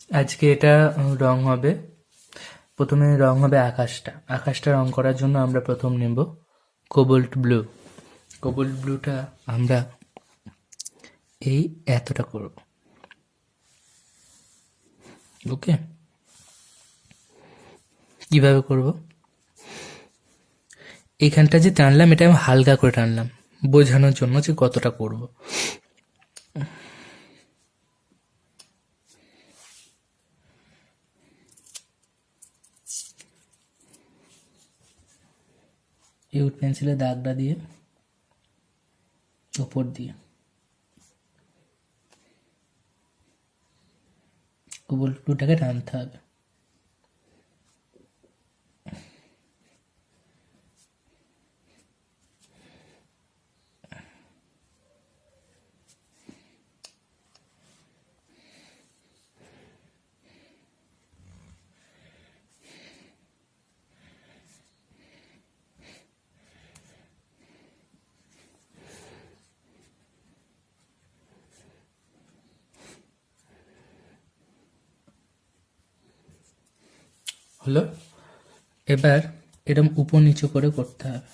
আজকে এটা রং হবে। প্রথমে রং হবে আকাশটা রং করার জন্য আমরা প্রথম নেব কোবল্ট ব্লু। কোবল্ট ব্লুটা আমরা এই এতটা করব। ওকে, কিভাবে করব? এখানটা যে টানলাম এটা আমি হালকা করে টানলাম বোঝানোর জন্য যে কতটা করব। এই উড পেন্সিলের দাগটা দিয়ে উপর দিয়ে কোবল্ট ব্লুটাকে টানতে হবে। হলো, এবার এরম উপর নিচু করে করতে হবে।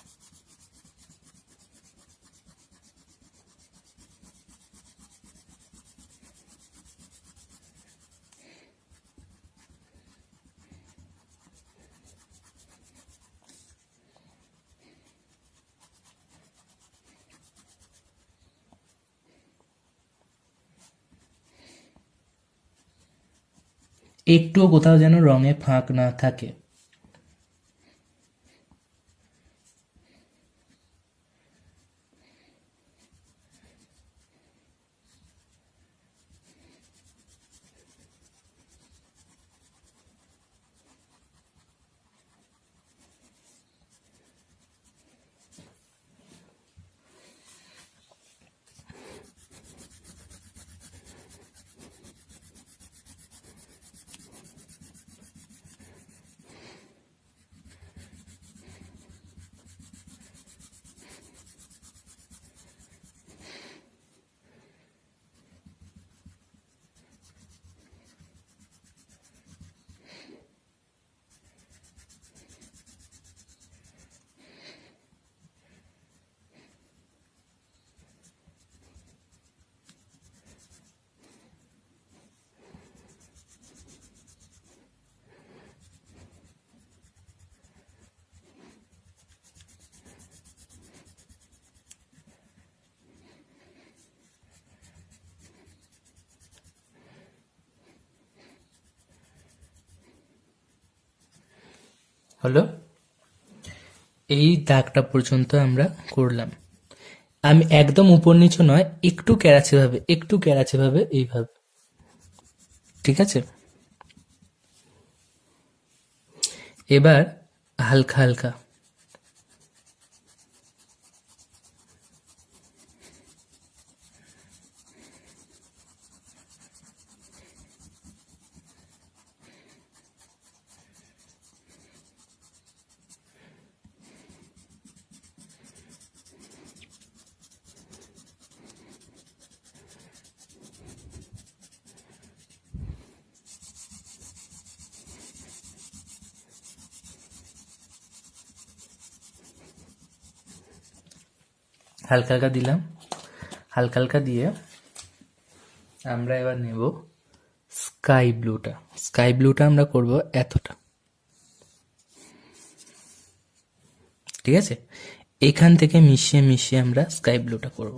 একটুও কোথাও যেন রঙে ফাঁক না থাকে। হলো, এই দাগটা পর্যন্ত আমরা করলাম। আমি একদম উপর নিচু নয়, একটু ক্যারাচে ভাবে এইভাবে, ঠিক আছে? এবার হালকা হালকা হালকা হালকা দিলাম। হালকা হালকা দিয়ে আমরা এবার নেব স্কাই ব্লুটা আমরা করব এতটা, ঠিক আছে? এখান থেকে মিশিয়ে মিশিয়ে আমরা স্কাই ব্লুটা করব।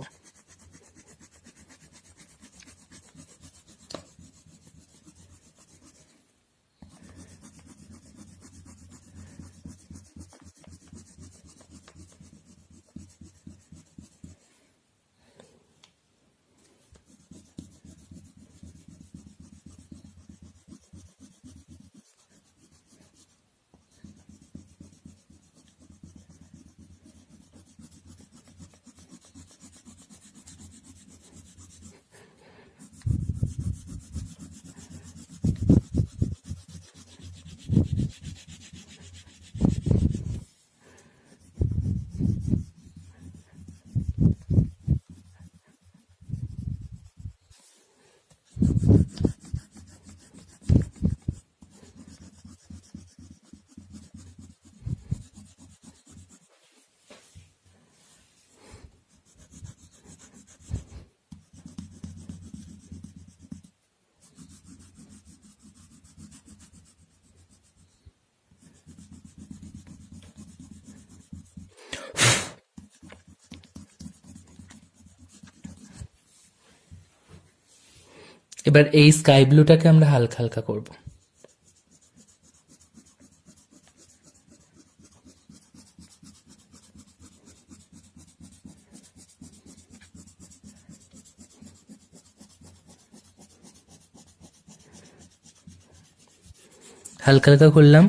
এবার এই স্কাই ব্লুটাকে আমরা হালকা হালকা করব। হালকা হালকা করলাম।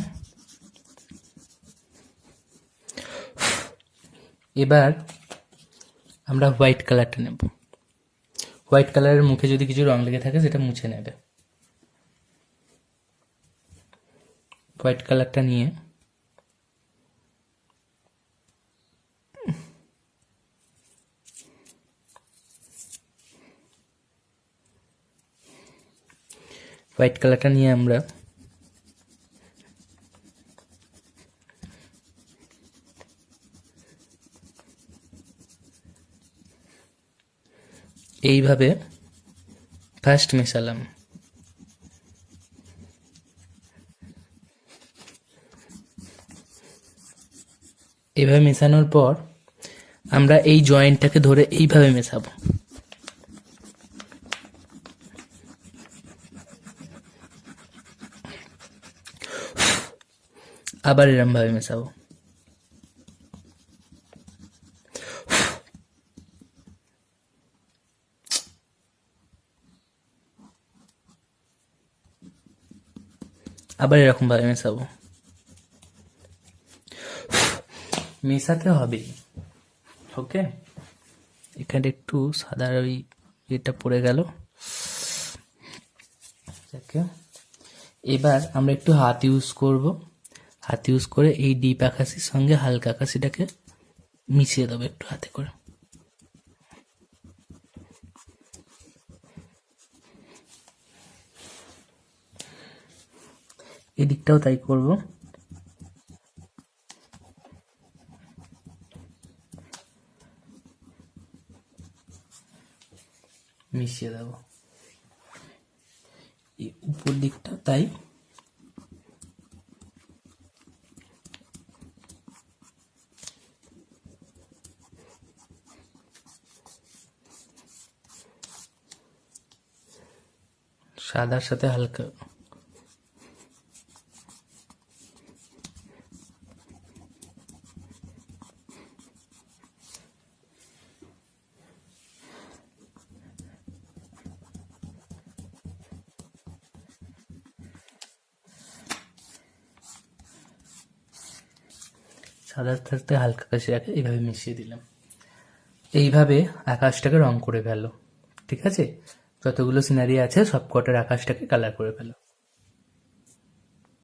এবার আমরা হোয়াইট কালারটা নেব। হোয়াইট কালারের মুখে যদি কিছু রং লেগে থাকে সেটা মুছে নেবে। হোয়াইট কালারটা নিয়ে আমরা এইভাবে ফার্স্ট মেশালাম। এইভাবে মেশানোর পর আমরা এই জয়েন্টটাকে ধরে এইভাবে মেশাবো। আবার এরম ভাবে মেশাবো। আবার এরকম ভাবে মেশাবো। মেশাতে হবে। ওকে, এখানে একটু সাদা ওই এটা পড়ে গেল। এবার আমরা একটু হাত ইউজ করব। হাত ইউজ করে এই ডিপ আকাশির সঙ্গে হালকা আকাশিটাকে মিশিয়ে দেবো একটু হাতে করে। এদিকটাও তাই করব। মিশিয়ে দেব। এই উপর দিকটা তাই। সাদার সাথে হালকা সাদার সাথে হালকা কাশি রাখে এইভাবে মিশিয়ে দিলাম। এইভাবে আকাশটাকে রং করে ফেলো। ঠিক আছে, যতগুলো সিনারি আছে সব কটার আকাশটাকে কালার করে ফেলো।